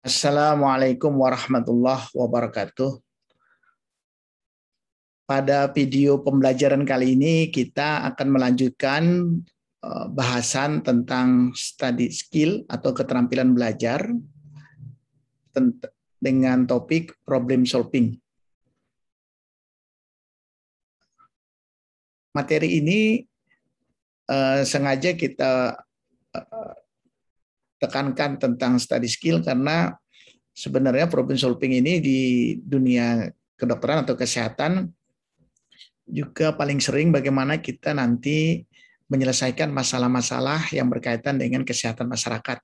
Assalamualaikum warahmatullahi wabarakatuh. Pada video pembelajaran kali ini kita akan melanjutkan bahasan tentang study skill atau keterampilan belajar dengan topik problem solving. Materi ini sengaja kita tekankan tentang study skill karena sebenarnya problem solving ini di dunia kedokteran atau kesehatan juga paling sering bagaimana kita nanti menyelesaikan masalah-masalah yang berkaitan dengan kesehatan masyarakat.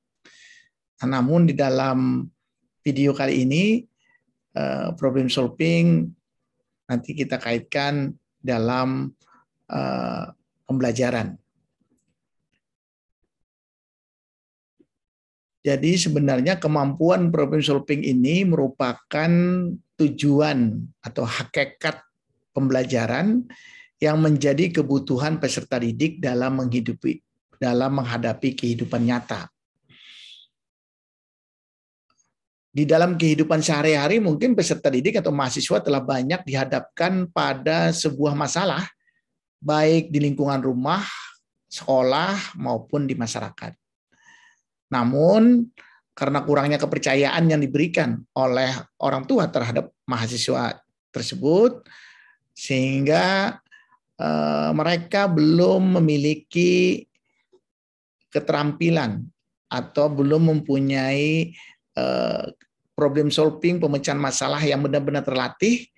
Namun di dalam video kali ini problem solving nanti kita kaitkan dalam pembelajaran. Jadi sebenarnya kemampuan problem solving ini merupakan tujuan atau hakikat pembelajaran yang menjadi kebutuhan peserta didik dalam menghadapi kehidupan nyata. Di dalam kehidupan sehari-hari mungkin peserta didik atau mahasiswa telah banyak dihadapkan pada sebuah masalah, baik di lingkungan rumah, sekolah, maupun di masyarakat. Namun, karena kurangnya kepercayaan yang diberikan oleh orang tua terhadap mahasiswa tersebut, sehingga mereka belum memiliki keterampilan atau belum mempunyai problem solving, pemecahan masalah yang benar-benar terlatih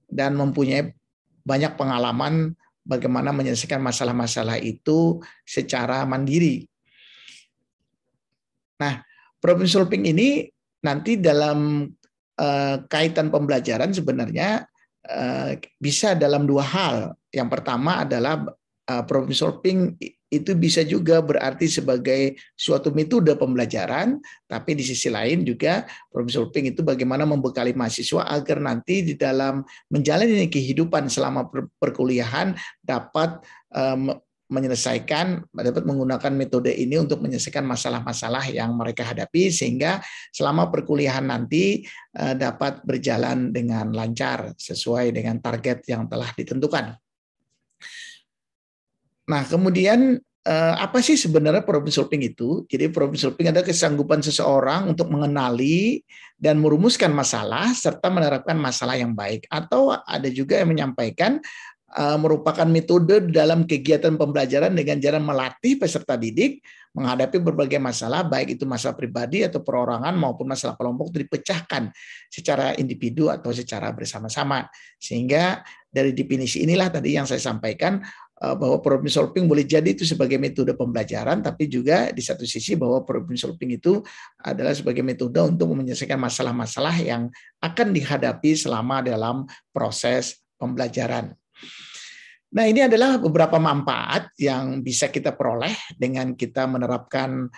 dan mempunyai banyak pengalaman bagaimana menyelesaikan masalah-masalah itu secara mandiri. Nah, problem solving ini nanti dalam kaitan pembelajaran sebenarnya bisa dalam dua hal. Yang pertama adalah problem solving itu bisa juga berarti sebagai suatu metode pembelajaran, tapi di sisi lain juga problem solving itu bagaimana membekali mahasiswa agar nanti di dalam menjalani kehidupan selama perkuliahan dapat dapat menggunakan metode ini untuk menyelesaikan masalah-masalah yang mereka hadapi sehingga selama perkuliahan nanti dapat berjalan dengan lancar sesuai dengan target yang telah ditentukan. Nah, kemudian apa sih sebenarnya problem solving itu? Jadi problem solving adalah kesanggupan seseorang untuk mengenali dan merumuskan masalah serta menerapkan masalah yang baik. Atau ada juga yang menyampaikan merupakan metode dalam kegiatan pembelajaran dengan cara melatih peserta didik menghadapi berbagai masalah, baik itu masalah pribadi atau perorangan maupun masalah kelompok dipecahkan secara individu atau secara bersama-sama. Sehingga dari definisi inilah tadi yang saya sampaikan bahwa problem solving boleh jadi itu sebagai metode pembelajaran, tapi juga di satu sisi bahwa problem solving itu adalah sebagai metode untuk menyelesaikan masalah-masalah yang akan dihadapi selama dalam proses pembelajaran. Nah, ini adalah beberapa manfaat yang bisa kita peroleh dengan kita menerapkan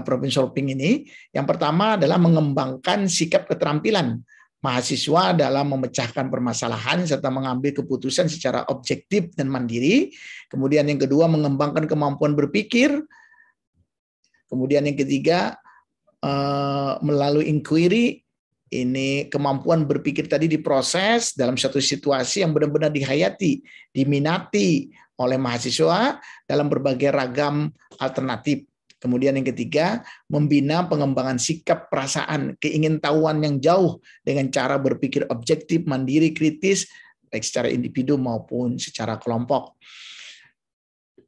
problem solving ini. Yang pertama adalah mengembangkan sikap keterampilan mahasiswa dalam memecahkan permasalahan serta mengambil keputusan secara objektif dan mandiri. Kemudian yang kedua, mengembangkan kemampuan berpikir. Kemudian yang ketiga, melalui inquiry, ini kemampuan berpikir tadi diproses dalam suatu situasi yang benar-benar dihayati, diminati oleh mahasiswa dalam berbagai ragam alternatif. Kemudian yang ketiga, membina pengembangan sikap, perasaan, keingintahuan yang jauh dengan cara berpikir objektif, mandiri, kritis, baik secara individu maupun secara kelompok.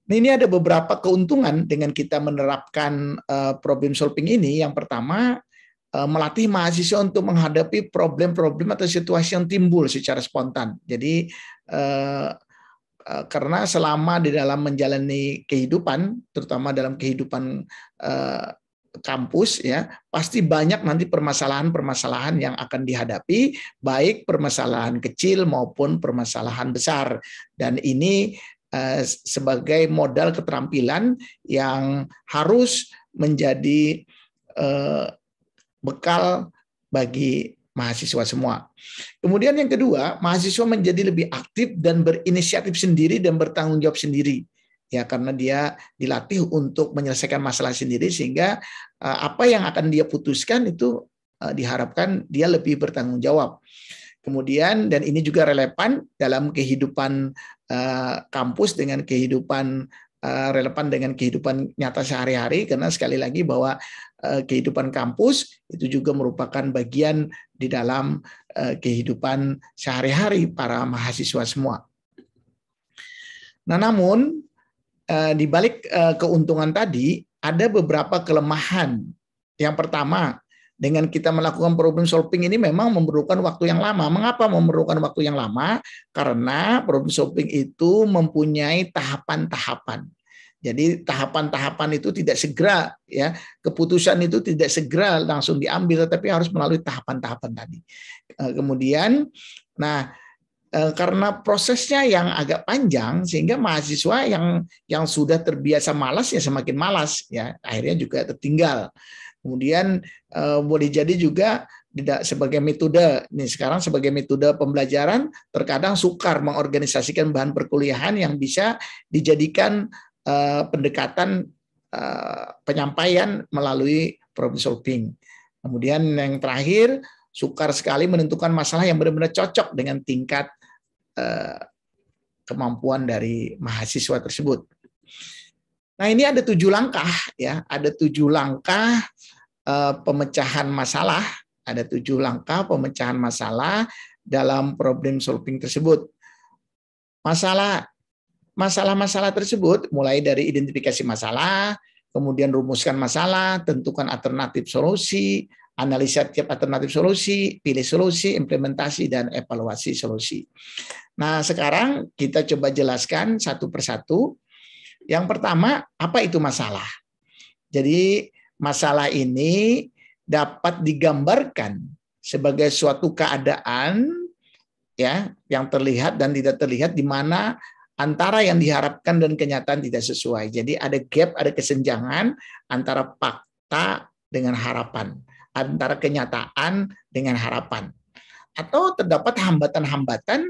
Nah, ini ada beberapa keuntungan dengan kita menerapkan problem solving ini. Yang pertama, melatih mahasiswa untuk menghadapi problem-problem atau situasi yang timbul secara spontan. Jadi karena selama di dalam menjalani kehidupan, terutama dalam kehidupan kampus ya, pasti banyak nanti permasalahan-permasalahan yang akan dihadapi, baik permasalahan kecil maupun permasalahan besar. Dan ini sebagai modal keterampilan yang harus menjadi bekal bagi mahasiswa semua. Kemudian yang kedua, mahasiswa menjadi lebih aktif dan berinisiatif sendiri dan bertanggung jawab sendiri. Ya, karena dia dilatih untuk menyelesaikan masalah sendiri sehingga apa yang akan dia putuskan itu diharapkan dia lebih bertanggung jawab. Kemudian, dan ini juga relevan dalam kehidupan kampus dengan kehidupan relevan dengan kehidupan nyata sehari-hari, karena sekali lagi bahwa kehidupan kampus itu juga merupakan bagian di dalam kehidupan sehari-hari para mahasiswa semua. Nah, namun di balik keuntungan tadi ada beberapa kelemahan. Yang pertama, dengan kita melakukan problem solving ini memang memerlukan waktu yang lama. Mengapa memerlukan waktu yang lama? Karena problem solving itu mempunyai tahapan-tahapan. Jadi tahapan-tahapan itu tidak segera, ya, keputusan itu tidak segera langsung diambil, tetapi harus melalui tahapan-tahapan tadi. Kemudian, nah, karena prosesnya yang agak panjang, sehingga mahasiswa yang sudah terbiasa malas ya semakin malas, ya, akhirnya juga tertinggal. Kemudian boleh jadi juga tidak sebagai metode. Nih sekarang sebagai metode pembelajaran terkadang sukar mengorganisasikan bahan perkuliahan yang bisa dijadikan pendekatan penyampaian melalui problem solving. Kemudian yang terakhir, sukar sekali menentukan masalah yang benar-benar cocok dengan tingkat kemampuan dari mahasiswa tersebut. Nah, ini ada 7 langkah, ya, ada 7 langkah pemecahan masalah, ada 7 langkah pemecahan masalah dalam problem solving tersebut. Masalah-masalah tersebut mulai dari identifikasi masalah, kemudian rumuskan masalah, tentukan alternatif solusi, analisa tiap alternatif solusi, pilih solusi, implementasi, dan evaluasi solusi. Nah, sekarang kita coba jelaskan satu persatu. Yang pertama, apa itu masalah? Jadi, masalah ini dapat digambarkan sebagai suatu keadaan, ya, yang terlihat dan tidak terlihat, di mana antara yang diharapkan dan kenyataan tidak sesuai. Jadi ada gap, ada kesenjangan antara fakta dengan harapan, antara kenyataan dengan harapan. Atau terdapat hambatan-hambatan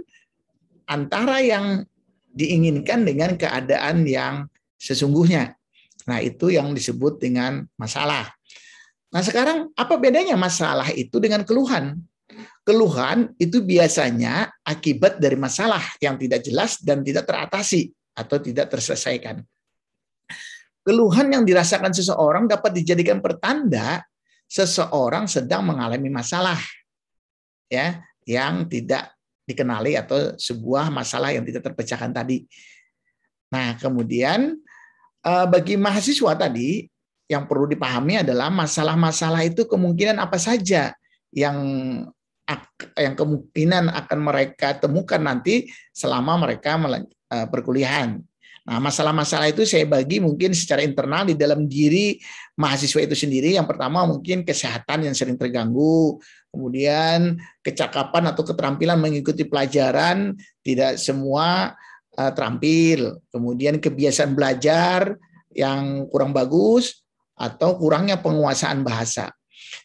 antara yang diinginkan dengan keadaan yang sesungguhnya. Nah, itu yang disebut dengan masalah. Nah, sekarang apa bedanya masalah itu dengan keluhan? Keluhan itu biasanya akibat dari masalah yang tidak jelas dan tidak teratasi atau tidak terselesaikan. Keluhan yang dirasakan seseorang dapat dijadikan pertanda seseorang sedang mengalami masalah, ya, yang tidak dikenali atau sebuah masalah yang tidak terpecahkan tadi. Nah, kemudian bagi mahasiswa tadi yang perlu dipahami adalah masalah-masalah itu kemungkinan apa saja yang kemungkinan akan mereka temukan nanti selama mereka perkuliahan. Nah, masalah-masalah itu saya bagi mungkin secara internal di dalam diri mahasiswa itu sendiri. Yang pertama mungkin kesehatan yang sering terganggu, kemudian kecakapan atau keterampilan mengikuti pelajaran tidak semua terampil, kemudian kebiasaan belajar yang kurang bagus atau kurangnya penguasaan bahasa.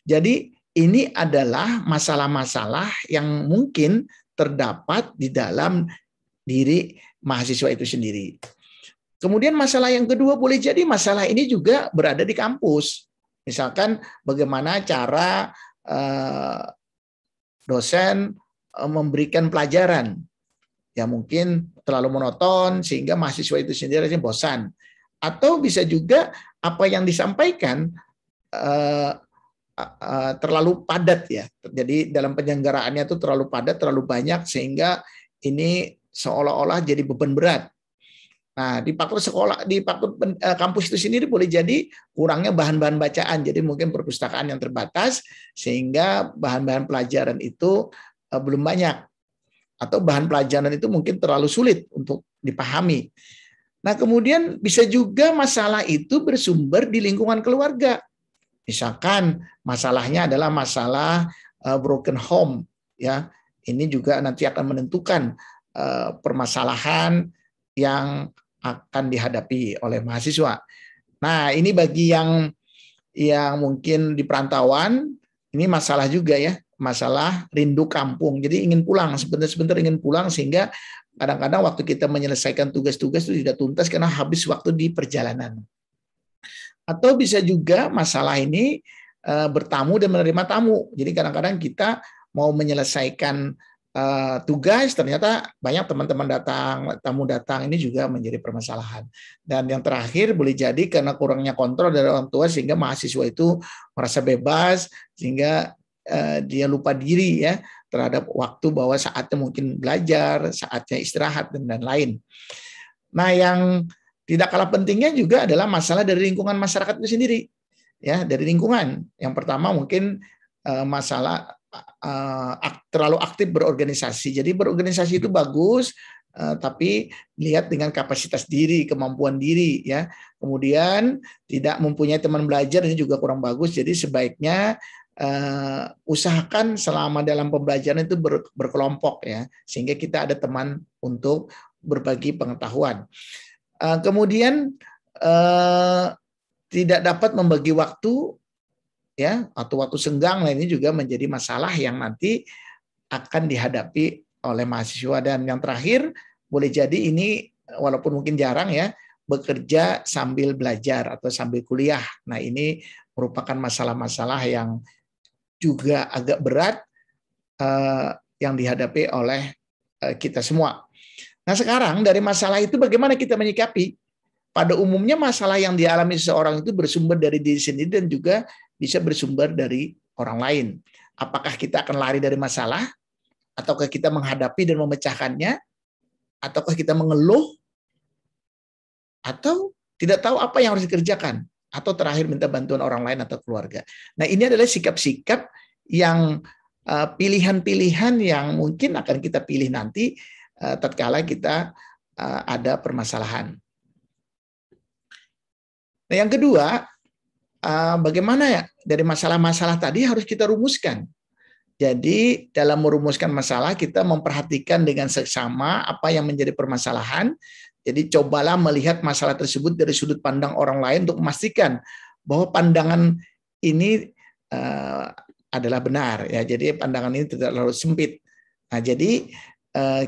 Jadi ini adalah masalah-masalah yang mungkin terdapat di dalam diri mahasiswa itu sendiri. Kemudian masalah yang kedua boleh jadi masalah ini juga berada di kampus. Misalkan bagaimana cara dosen memberikan pelajaran. Ya mungkin terlalu monoton sehingga mahasiswa itu sendiri bosan. Atau bisa juga apa yang disampaikan terlalu padat, ya. Jadi dalam penyelenggaraannya itu terlalu padat, terlalu banyak sehingga ini seolah-olah jadi beban berat. Nah, di faktor sekolah, di faktor kampus itu sendiri boleh jadi kurangnya bahan-bahan bacaan. Jadi mungkin perpustakaan yang terbatas sehingga bahan-bahan pelajaran itu belum banyak. Atau bahan pelajaran itu mungkin terlalu sulit untuk dipahami. Nah, kemudian bisa juga masalah itu bersumber di lingkungan keluarga. Misalkan masalahnya adalah masalah broken home, ya. Ini juga nanti akan menentukan permasalahan yang akan dihadapi oleh mahasiswa. Nah, ini bagi yang mungkin di perantauan, ini masalah juga, ya, masalah rindu kampung. Jadi ingin pulang, sebentar-sebentar ingin pulang, sehingga kadang-kadang waktu kita menyelesaikan tugas-tugas itu tidak tuntas karena habis waktu di perjalanan. Atau bisa juga masalah ini bertamu dan menerima tamu. Jadi kadang-kadang kita mau menyelesaikan tugas, ternyata banyak teman-teman datang, tamu datang, ini juga menjadi permasalahan. Dan yang terakhir boleh jadi karena kurangnya kontrol dari orang tua sehingga mahasiswa itu merasa bebas, sehingga dia lupa diri ya terhadap waktu bahwa saatnya mungkin belajar, saatnya istirahat dan lain-lain. Nah, yang tidak kalah pentingnya juga adalah masalah dari lingkungan masyarakat itu sendiri. Ya, dari lingkungan. Yang pertama mungkin masalah terlalu aktif berorganisasi. Jadi berorganisasi itu bagus, tapi lihat dengan kapasitas diri, kemampuan diri ya. Kemudian tidak mempunyai teman belajar, ini juga kurang bagus. Jadi sebaiknya usahakan selama dalam pembelajaran itu berkelompok ya, sehingga kita ada teman untuk berbagi pengetahuan. Kemudian tidak dapat membagi waktu ya, atau waktu senggang, ini juga menjadi masalah yang nanti akan dihadapi oleh mahasiswa. Dan yang terakhir boleh jadi ini walaupun mungkin jarang ya, bekerja sambil belajar atau sambil kuliah. Nah, ini merupakan masalah-masalah yang juga agak berat yang dihadapi oleh kita semua. Nah, sekarang dari masalah itu bagaimana kita menyikapi? Pada umumnya masalah yang dialami seseorang itu bersumber dari diri sendiri dan juga bisa bersumber dari orang lain. Apakah kita akan lari dari masalah? Ataukah kita menghadapi dan memecahkannya? Ataukah kita mengeluh? Atau tidak tahu apa yang harus dikerjakan? Atau terakhir minta bantuan orang lain atau keluarga? Nah, ini adalah sikap-sikap yang pilihan-pilihan yang mungkin akan kita pilih nanti tatkala kita ada permasalahan. Nah, yang kedua, bagaimana ya dari masalah-masalah tadi harus kita rumuskan. Jadi dalam merumuskan masalah kita memperhatikan dengan seksama apa yang menjadi permasalahan. Jadi cobalah melihat masalah tersebut dari sudut pandang orang lain untuk memastikan bahwa pandangan ini adalah benar ya. Jadi pandangan ini tidak terlalu sempit. Nah, jadi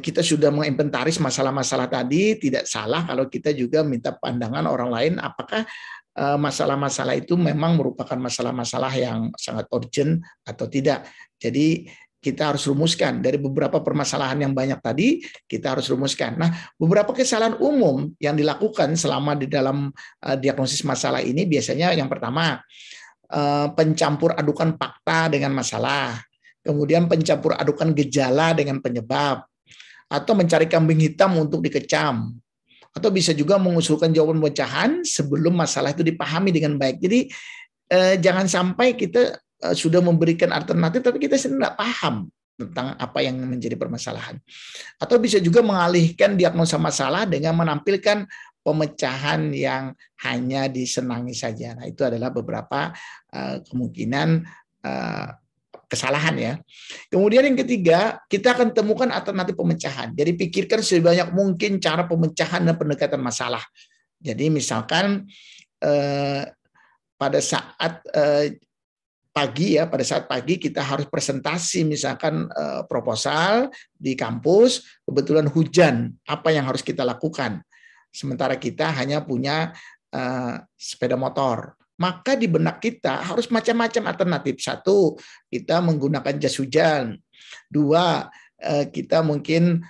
kita sudah menginventaris masalah-masalah tadi, tidak salah kalau kita juga minta pandangan orang lain apakah masalah-masalah itu memang merupakan masalah-masalah yang sangat urgent atau tidak. Jadi kita harus rumuskan dari beberapa permasalahan yang banyak tadi, kita harus rumuskan. Nah, beberapa kesalahan umum yang dilakukan selama di dalam diagnosis masalah ini biasanya yang pertama, pencampur adukan fakta dengan masalah, kemudian pencampur adukan gejala dengan penyebab, atau mencari kambing hitam untuk dikecam, atau bisa juga mengusulkan jawaban pecahan sebelum masalah itu dipahami dengan baik. Jadi jangan sampai kita sudah memberikan alternatif tapi kita sendiri tidak paham tentang apa yang menjadi permasalahan. Atau bisa juga mengalihkan diagnosa masalah dengan menampilkan pemecahan yang hanya disenangi saja. Nah, itu adalah beberapa kemungkinan kesalahan ya. Kemudian yang ketiga, kita akan temukan alternatif pemecahan. Jadi pikirkan sebanyak mungkin cara pemecahan dan pendekatan masalah. Jadi misalkan pada saat pagi kita harus presentasi misalkan proposal di kampus, kebetulan hujan, apa yang harus kita lakukan? Sementara kita hanya punya sepeda motor. Maka di benak kita harus macam-macam alternatif. Satu, kita menggunakan jas hujan. Dua, kita mungkin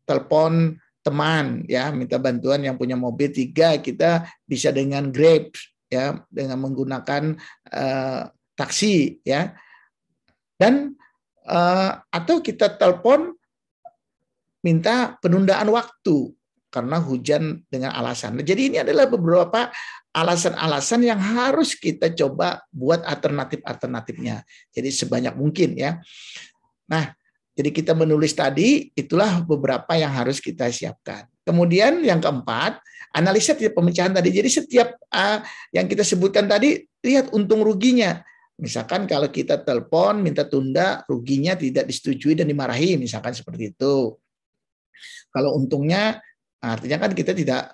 telepon teman, ya, minta bantuan yang punya mobil. Tiga, kita bisa dengan Grab, ya, dengan menggunakan taksi, ya. Dan atau kita telepon minta penundaan waktu karena hujan dengan alasan. Jadi ini adalah beberapa alasan-alasan yang harus kita coba buat alternatif-alternatifnya. Jadi sebanyak mungkin ya. Nah, jadi kita menulis tadi, itulah beberapa yang harus kita siapkan. Kemudian yang keempat, analisa tiap pemecahan tadi. Jadi setiap yang kita sebutkan tadi, lihat untung ruginya. Misalkan kalau kita telepon, minta tunda, ruginya tidak disetujui dan dimarahi, misalkan seperti itu. Kalau untungnya, artinya kan kita tidak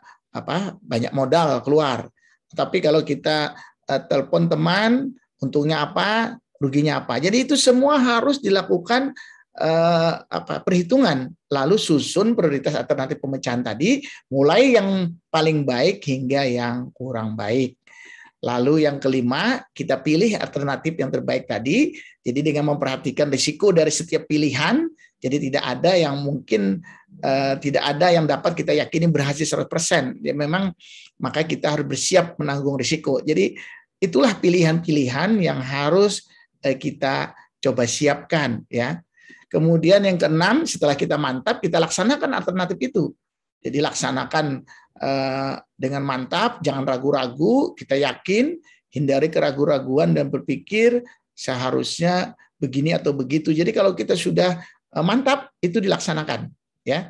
banyak modal keluar. Tapi kalau kita telepon teman, untungnya apa, ruginya apa. Jadi itu semua harus dilakukan perhitungan. Lalu susun prioritas alternatif pemecahan tadi, mulai yang paling baik hingga yang kurang baik. Lalu yang kelima, kita pilih alternatif yang terbaik tadi. Jadi dengan memperhatikan risiko dari setiap pilihan, jadi tidak ada yang mungkin tidak ada yang dapat kita yakini berhasil 100%. Ya memang maka kita harus bersiap menanggung risiko. Jadi itulah pilihan-pilihan yang harus kita coba siapkan ya. Kemudian yang keenam, setelah kita mantap, kita laksanakan alternatif itu. Jadi laksanakan dengan mantap, jangan ragu-ragu, kita yakin, hindari keraguan-raguan dan berpikir seharusnya begini atau begitu. Jadi kalau kita sudah mantap, itu dilaksanakan ya.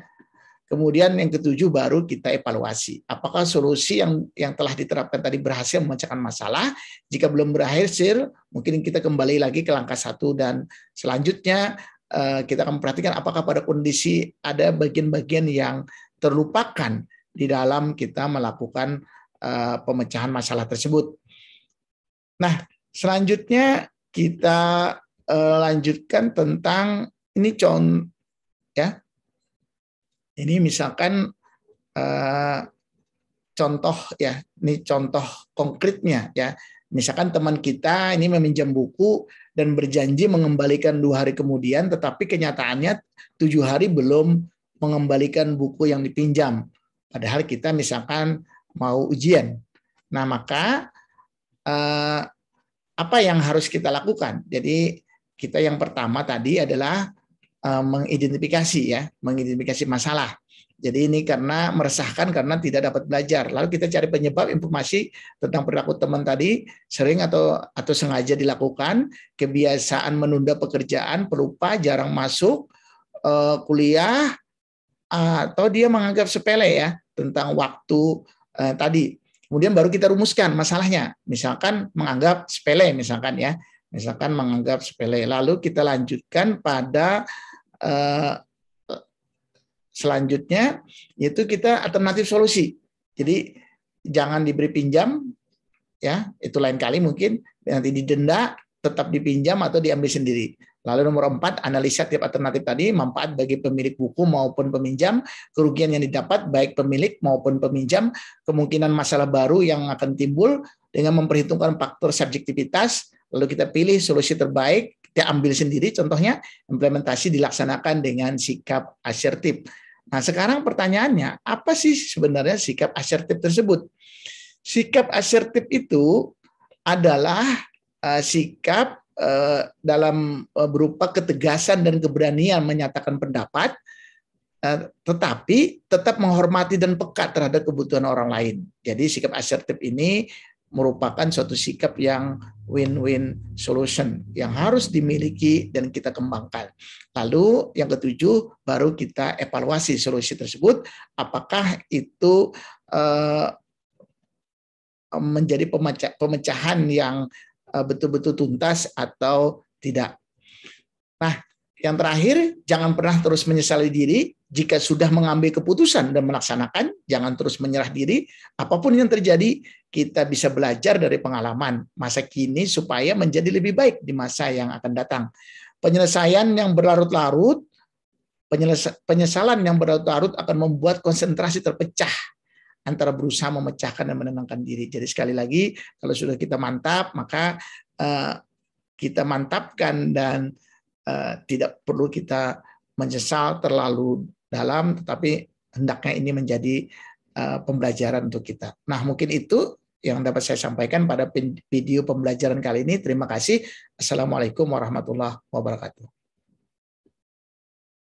Kemudian yang ketujuh baru kita evaluasi. Apakah solusi yang telah diterapkan tadi berhasil memecahkan masalah? Jika belum berhasil, mungkin kita kembali lagi ke langkah 1 dan selanjutnya kita akan memperhatikan apakah pada kondisi ada bagian-bagian yang terlupakan di dalam kita melakukan pemecahan masalah tersebut. Nah, selanjutnya kita lanjutkan tentang ini ya. Ini misalkan contoh ya, ini contoh konkretnya ya. Misalkan teman kita ini meminjam buku dan berjanji mengembalikan 2 hari kemudian, tetapi kenyataannya 7 hari belum mengembalikan buku yang dipinjam. Padahal kita misalkan mau ujian. Nah maka apa yang harus kita lakukan? Jadi kita yang pertama tadi adalah mengidentifikasi masalah. Jadi ini karena meresahkan karena tidak dapat belajar. Lalu kita cari penyebab informasi tentang perilaku teman tadi sering atau sengaja dilakukan, kebiasaan menunda pekerjaan, pelupa, jarang masuk kuliah, atau dia menganggap sepele ya tentang waktu tadi. Kemudian baru kita rumuskan masalahnya. Misalkan menganggap sepele misalkan ya. Misalkan menganggap sepele. Lalu kita lanjutkan pada selanjutnya yaitu kita alternatif solusi. Jadi jangan diberi pinjam ya, itu lain kali mungkin nanti didenda, tetap dipinjam atau diambil sendiri. Lalu nomor 4, analisa tiap alternatif tadi, manfaat bagi pemilik buku maupun peminjam, kerugian yang didapat baik pemilik maupun peminjam, kemungkinan masalah baru yang akan timbul dengan memperhitungkan faktor subjektivitas, lalu kita pilih solusi terbaik, kita ambil sendiri contohnya, implementasi dilaksanakan dengan sikap asertif. Nah sekarang pertanyaannya, apa sih sebenarnya sikap asertif tersebut? Sikap asertif itu adalah sikap dalam berupa ketegasan dan keberanian menyatakan pendapat, tetapi tetap menghormati dan peka terhadap kebutuhan orang lain. Jadi sikap asertif ini merupakan suatu sikap yang win-win solution yang harus dimiliki dan kita kembangkan. Lalu yang ketujuh baru kita evaluasi solusi tersebut, apakah itu menjadi pemecahan yang betul-betul tuntas atau tidak. Nah, yang terakhir, jangan pernah terus menyesali diri. Jika sudah mengambil keputusan dan melaksanakan, jangan terus menyerah diri. Apapun yang terjadi, kita bisa belajar dari pengalaman masa kini supaya menjadi lebih baik di masa yang akan datang. Penyelesaian yang berlarut-larut, penyesalan yang berlarut-larut akan membuat konsentrasi terpecah antara berusaha memecahkan dan menenangkan diri. Jadi sekali lagi, kalau sudah kita mantap, maka kita mantapkan dan tidak perlu kita menyesal terlalu dalam, tetapi hendaknya ini menjadi pembelajaran untuk kita. Nah, mungkin itu yang dapat saya sampaikan pada video pembelajaran kali ini. Terima kasih. Assalamualaikum warahmatullahi wabarakatuh.